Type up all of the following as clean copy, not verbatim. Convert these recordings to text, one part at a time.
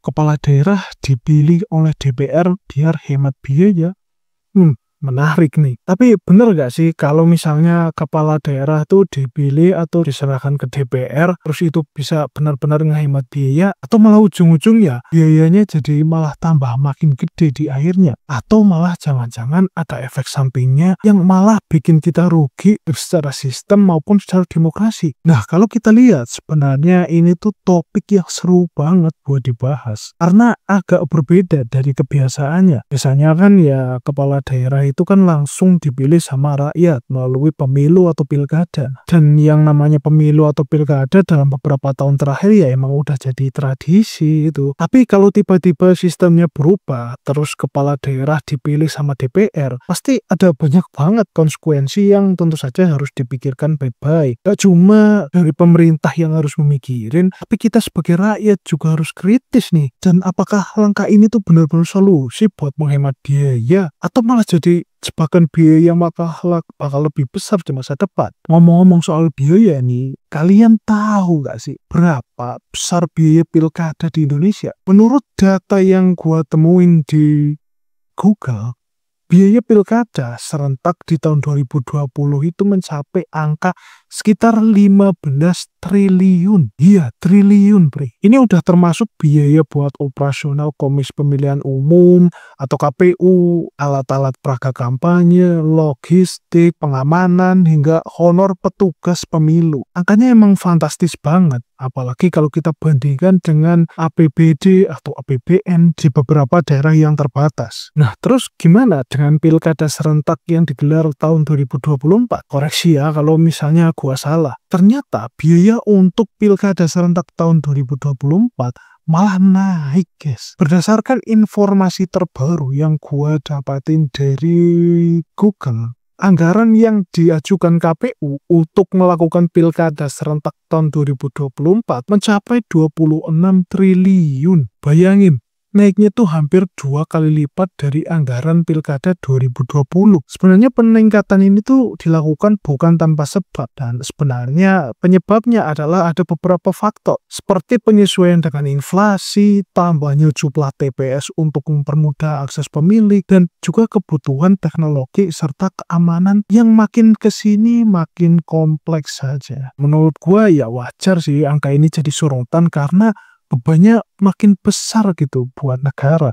kepala daerah dipilih oleh DPR biar hemat biaya. Menarik nih. Tapi bener gak sih kalau misalnya kepala daerah tuh dipilih atau diserahkan ke DPR, terus itu bisa benar-benar ngehemat biaya, atau malah ujung-ujung ya biayanya jadi malah tambah makin gede di akhirnya, atau malah jangan-jangan ada efek sampingnya yang malah bikin kita rugi secara sistem maupun secara demokrasi. Nah, kalau kita lihat sebenarnya ini tuh topik yang seru banget buat dibahas karena agak berbeda dari kebiasaannya. Biasanya kan ya kepala daerah itu kan langsung dipilih sama rakyat melalui pemilu atau pilkada. Dan yang namanya pemilu atau pilkada dalam beberapa tahun terakhir ya emang udah jadi tradisi itu. Tapi kalau tiba-tiba sistemnya berubah, terus kepala daerah dipilih sama DPR, pasti ada banyak banget konsekuensi yang tentu saja harus dipikirkan baik-baik. Gak cuma dari pemerintah yang harus memikirin, tapi kita sebagai rakyat juga harus kritis nih. Dan apakah langkah ini tuh benar-benar solusi buat menghemat biaya, atau malah jadi jebakan biaya yang bakal lebih besar di masa depan. Ngomong-ngomong soal biaya nih, kalian tahu gak sih berapa besar biaya pilkada di Indonesia? Menurut data yang gua temuin di Google, biaya pilkada serentak di tahun 2020 itu mencapai angka sekitar 15 triliun. Iya, triliun, Bre. Ini udah termasuk biaya buat operasional Komisi Pemilihan Umum atau KPU, alat-alat peraga kampanye, logistik, pengamanan, hingga honor petugas pemilu. Angkanya emang fantastis banget. Apalagi kalau kita bandingkan dengan APBD atau APBN di beberapa daerah yang terbatas. Nah, terus gimana dengan pilkada serentak yang digelar tahun 2024? Koreksi ya kalau misalnya gua salah. Ternyata biaya untuk pilkada serentak tahun 2024 malah naik, guys. Berdasarkan informasi terbaru yang gua dapatin dari Google, anggaran yang diajukan KPU untuk melakukan pilkada serentak tahun 2024 mencapai 26 triliun. Bayangin, naiknya tuh hampir 2 kali lipat dari anggaran pilkada 2020. Sebenarnya peningkatan ini tuh dilakukan bukan tanpa sebab, dan sebenarnya penyebabnya adalah ada beberapa faktor seperti penyesuaian dengan inflasi, tambahnya jumlah TPS untuk mempermudah akses pemilih, dan juga kebutuhan teknologi serta keamanan yang makin kesini makin kompleks saja. Menurut gua ya wajar sih angka ini jadi sorotan karena bebannya makin besar gitu buat negara.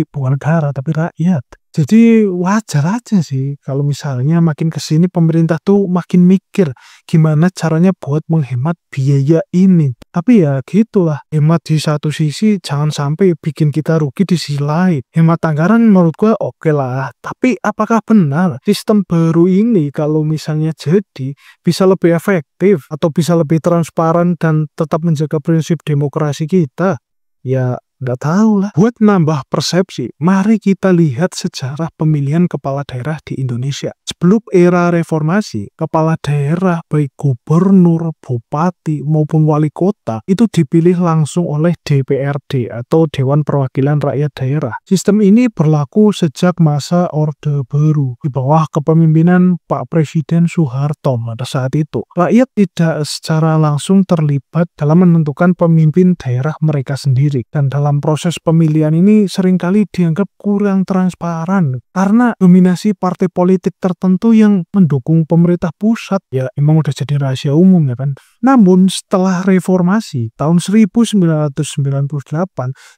Bukan negara tapi rakyat. Jadi wajar aja sih kalau misalnya makin kesini pemerintah tuh makin mikir gimana caranya buat menghemat biaya ini. Tapi ya gitulah, hemat di satu sisi jangan sampai bikin kita rugi di sisi lain. Hemat anggaran menurut gua oke lah, tapi apakah benar sistem baru ini kalau misalnya jadi bisa lebih efektif atau bisa lebih transparan dan tetap menjaga prinsip demokrasi kita? Ya nggak tahu lah. Buat nambah persepsi, mari kita lihat sejarah pemilihan kepala daerah di Indonesia. Sebelum era reformasi, kepala daerah baik gubernur, bupati, maupun wali kota itu dipilih langsung oleh DPRD atau Dewan Perwakilan Rakyat Daerah. Sistem ini berlaku sejak masa Orde Baru di bawah kepemimpinan Pak Presiden Soeharto pada saat itu. Rakyat tidak secara langsung terlibat dalam menentukan pemimpin daerah mereka sendiri, dan dalam proses pemilihan ini seringkali dianggap kurang transparan karena dominasi partai politik tertentu yang mendukung pemerintah pusat. Ya emang udah jadi rahasia umum ya kan. Namun setelah reformasi tahun 1998,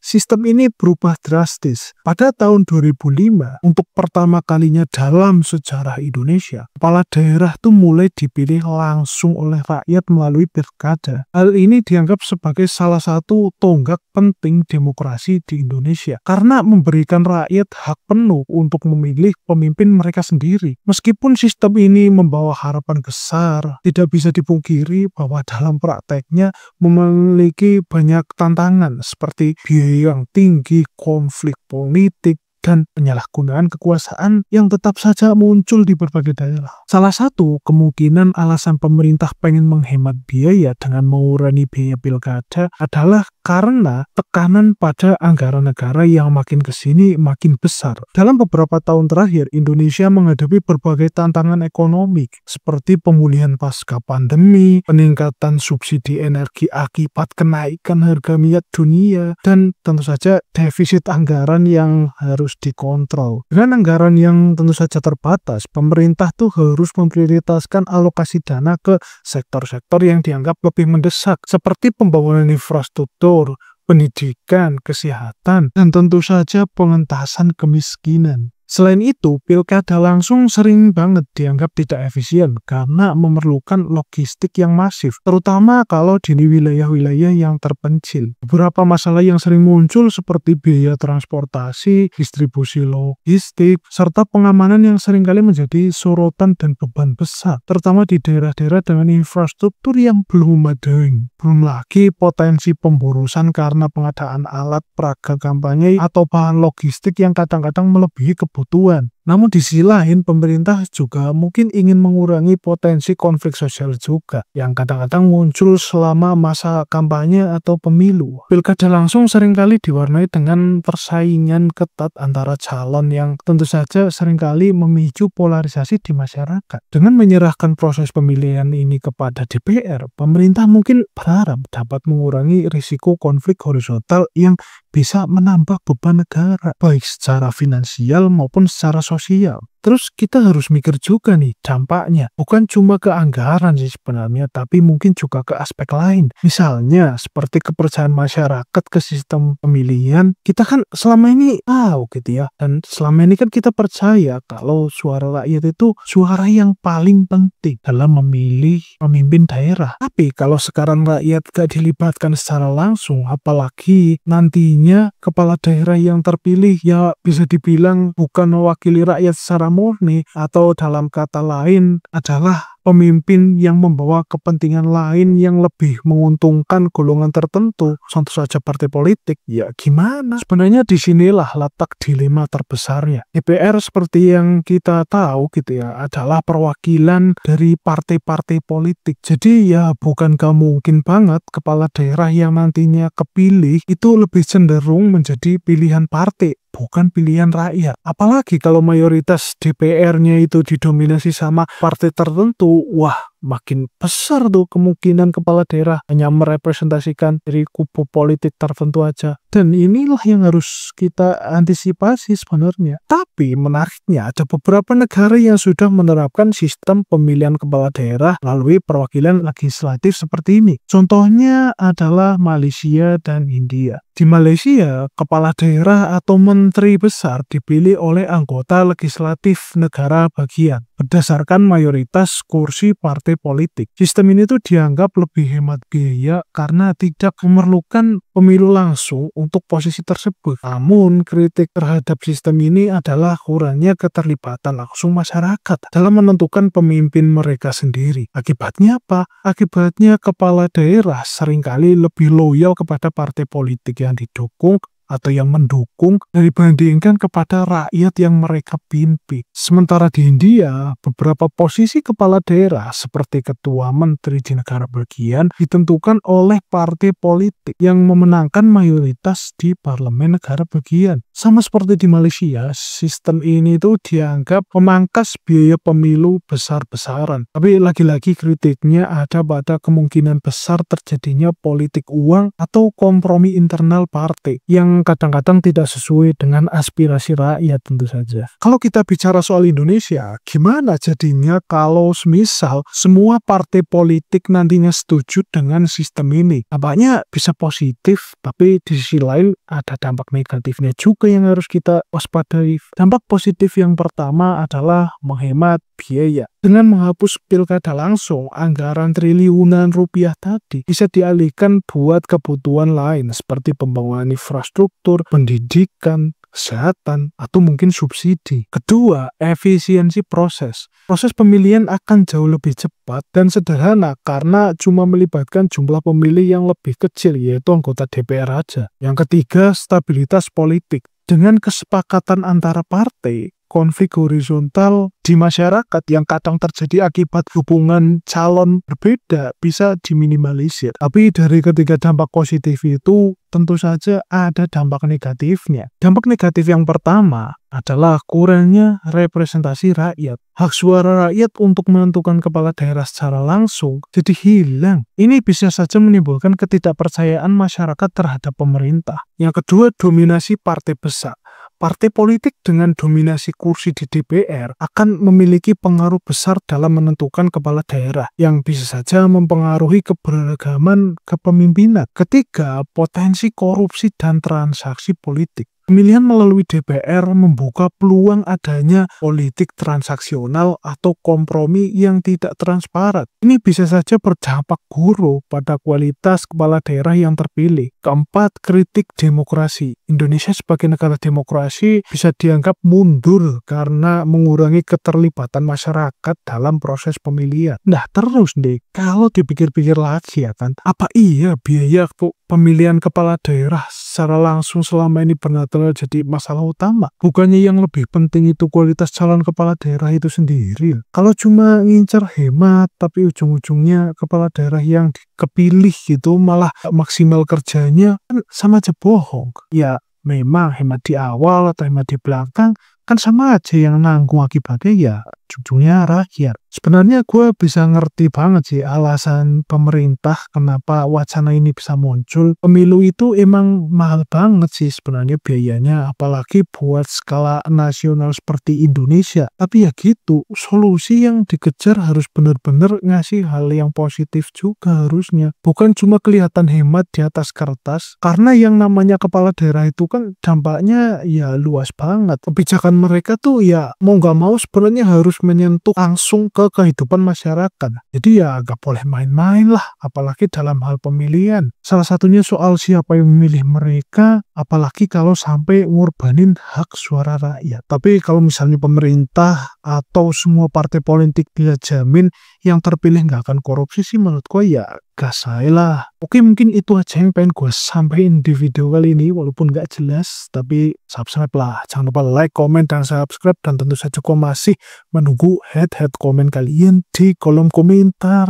sistem ini berubah drastis. Pada tahun 2005, untuk pertama kalinya dalam sejarah Indonesia, kepala daerah tuh mulai dipilih langsung oleh rakyat melalui pilkada. Hal ini dianggap sebagai salah satu tonggak penting demokrasi di Indonesia karena memberikan rakyat hak penuh untuk memilih pemimpin mereka sendiri. Meskipun sistem ini membawa harapan besar, tidak bisa dipungkiri bahwa dalam prakteknya memiliki banyak tantangan seperti biaya yang tinggi, konflik politik, dan penyalahgunaan kekuasaan yang tetap saja muncul di berbagai daerah. Salah satu kemungkinan alasan pemerintah pengen menghemat biaya dengan mengurangi biaya pilkada adalah karena tekanan pada anggaran negara yang makin kesini makin besar. Dalam beberapa tahun terakhir, Indonesia menghadapi berbagai tantangan ekonomi seperti pemulihan pasca pandemi, peningkatan subsidi energi akibat kenaikan harga minyak dunia, dan tentu saja defisit anggaran yang harus dikontrol. Dengan anggaran yang tentu saja terbatas, pemerintah tuh harus memprioritaskan alokasi dana ke sektor-sektor yang dianggap lebih mendesak, seperti pembangunan infrastruktur, pendidikan, kesehatan, dan tentu saja pengentasan kemiskinan. Selain itu, pilkada langsung sering banget dianggap tidak efisien karena memerlukan logistik yang masif, terutama kalau di wilayah-wilayah yang terpencil. Beberapa masalah yang sering muncul seperti biaya transportasi, distribusi logistik, serta pengamanan yang seringkali menjadi sorotan dan beban besar, terutama di daerah-daerah dengan infrastruktur yang belum memadai. Belum lagi potensi pemborosan karena pengadaan alat peraga kampanye atau bahan logistik yang kadang-kadang melebihi kebutuhan. Namun di sisi lain, pemerintah juga mungkin ingin mengurangi potensi konflik sosial juga, yang kadang-kadang muncul selama masa kampanye atau pemilu. Pilkada langsung seringkali diwarnai dengan persaingan ketat antara calon yang tentu saja seringkali memicu polarisasi di masyarakat. Dengan menyerahkan proses pemilihan ini kepada DPR, pemerintah mungkin berharap dapat mengurangi risiko konflik horizontal yang bisa menambah beban negara, baik secara finansial maupun secara sosial. Terus kita harus mikir juga nih dampaknya. Bukan cuma ke anggaran sih sebenarnya, tapi mungkin juga ke aspek lain. Misalnya seperti kepercayaan masyarakat ke sistem pemilihan. Kita kan selama ini tahu gitu ya. Dan selama ini kan kita percaya kalau suara rakyat itu suara yang paling penting dalam memilih pemimpin daerah. Tapi kalau sekarang rakyat gak dilibatkan secara langsung, apalagi nantinya kepala daerah yang terpilih ya bisa dibilang bukan mewakili rakyat secara murni, atau dalam kata lain adalah pemimpin yang membawa kepentingan lain yang lebih menguntungkan golongan tertentu, contoh saja partai politik, ya gimana? Sebenarnya disinilah letak dilema terbesarnya. DPR seperti yang kita tahu gitu ya, adalah perwakilan dari partai-partai politik. Jadi ya bukan gak mungkin banget kepala daerah yang nantinya kepilih itu lebih cenderung menjadi pilihan partai, bukan pilihan rakyat. Apalagi kalau mayoritas DPR-nya itu didominasi sama partai tertentu, wah makin besar tuh kemungkinan kepala daerah hanya merepresentasikan dari kubu politik tertentu aja. Dan inilah yang harus kita antisipasi sebenarnya. Tapi menariknya ada beberapa negara yang sudah menerapkan sistem pemilihan kepala daerah melalui perwakilan legislatif seperti ini. Contohnya adalah Malaysia dan India. Di Malaysia, kepala daerah atau menteri besar dipilih oleh anggota legislatif negara bagian berdasarkan mayoritas kursi partai politik. Sistem ini tuh dianggap lebih hemat biaya karena tidak memerlukan pemilu langsung untuk posisi tersebut. Namun, kritik terhadap sistem ini adalah kurangnya keterlibatan langsung masyarakat dalam menentukan pemimpin mereka sendiri. Akibatnya apa? Akibatnya kepala daerah seringkali lebih loyal kepada partai politik yang didukung atau yang mendukung dibandingkan kepada rakyat yang mereka pimpin. Sementara di India, beberapa posisi kepala daerah seperti ketua menteri di negara bagian ditentukan oleh partai politik yang memenangkan mayoritas di parlemen negara bagian. Sama seperti di Malaysia, sistem ini tuh dianggap memangkas biaya pemilu besar-besaran. Tapi lagi-lagi kritiknya ada pada kemungkinan besar terjadinya politik uang atau kompromi internal partai yang kadang-kadang tidak sesuai dengan aspirasi rakyat tentu saja. Kalau kita bicara soal Indonesia, gimana jadinya kalau semisal semua partai politik nantinya setuju dengan sistem ini? Nampaknya bisa positif, tapi di sisi lain ada dampak negatifnya juga yang harus kita waspadai. Dampak positif yang pertama adalah menghemat biaya. Dengan menghapus pilkada langsung, anggaran triliunan rupiah tadi bisa dialihkan buat kebutuhan lain seperti pembangunan infrastruktur, pendidikan, kesehatan, atau mungkin subsidi. Kedua, efisiensi proses. Proses pemilihan akan jauh lebih cepat dan sederhana karena cuma melibatkan jumlah pemilih yang lebih kecil, yaitu anggota DPR aja. Yang ketiga, stabilitas politik. Dengan kesepakatan antara partai, konflik horizontal di masyarakat yang kadang terjadi akibat hubungan calon berbeda bisa diminimalisir. Tapi dari ketiga dampak positif itu tentu saja ada dampak negatifnya. Dampak negatif yang pertama adalah kurangnya representasi rakyat. Hak suara rakyat untuk menentukan kepala daerah secara langsung jadi hilang. Ini bisa saja menimbulkan ketidakpercayaan masyarakat terhadap pemerintah. Yang kedua, dominasi partai besar. Partai politik dengan dominasi kursi di DPR akan memiliki pengaruh besar dalam menentukan kepala daerah yang bisa saja mempengaruhi keberagaman kepemimpinan. Ketiga, potensi korupsi dan transaksi politik. Pemilihan melalui DPR membuka peluang adanya politik transaksional atau kompromi yang tidak transparan. Ini bisa saja berdampak buruk pada kualitas kepala daerah yang terpilih. Keempat, kritik demokrasi. Indonesia sebagai negara demokrasi bisa dianggap mundur karena mengurangi keterlibatan masyarakat dalam proses pemilihan. Nah terus nih, kalau dipikir-pikir lagi ya kan, apa iya biaya pemilihan kepala daerah secara langsung selama ini benar-benar jadi masalah utama? Bukannya yang lebih penting itu kualitas calon kepala daerah itu sendiri? Kalau cuma ngincer hemat, tapi ujung-ujungnya kepala daerah yang kepilih gitu malah maksimal kerjanya, kan sama aja bohong. Ya memang hemat di awal atau hemat di belakang kan sama aja, yang nanggung akibatnya ya ujungnya rakyat. Sebenarnya gue bisa ngerti banget sih alasan pemerintah kenapa wacana ini bisa muncul. Pemilu itu emang mahal banget sih sebenarnya biayanya, apalagi buat skala nasional seperti Indonesia. Tapi ya gitu, solusi yang dikejar harus benar-benar ngasih hal yang positif juga harusnya. Bukan cuma kelihatan hemat di atas kertas, karena yang namanya kepala daerah itu kan dampaknya ya luas banget. Kebijakan mereka tuh ya mau gak mau sebenarnya harus menyentuh langsung ke kehidupan masyarakat. Jadi ya gak boleh main-main lah, apalagi dalam hal pemilihan. Salah satunya soal siapa yang memilih mereka, apalagi kalau sampai ngorbanin hak suara rakyat. Tapi kalau misalnya pemerintah atau semua partai politik dia jamin yang terpilih gak akan korupsi sih, menurut gue ya gas aja lah. Oke, mungkin itu aja yang pengen gue sampaikan di video kali ini, walaupun gak jelas, tapi subscribe lah. Jangan lupa like, komen, dan subscribe, dan tentu saja gue masih menunggu head komen kalian di kolom komentar.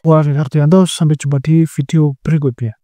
Wah, Ricardianto, sampai jumpa di video berikutnya.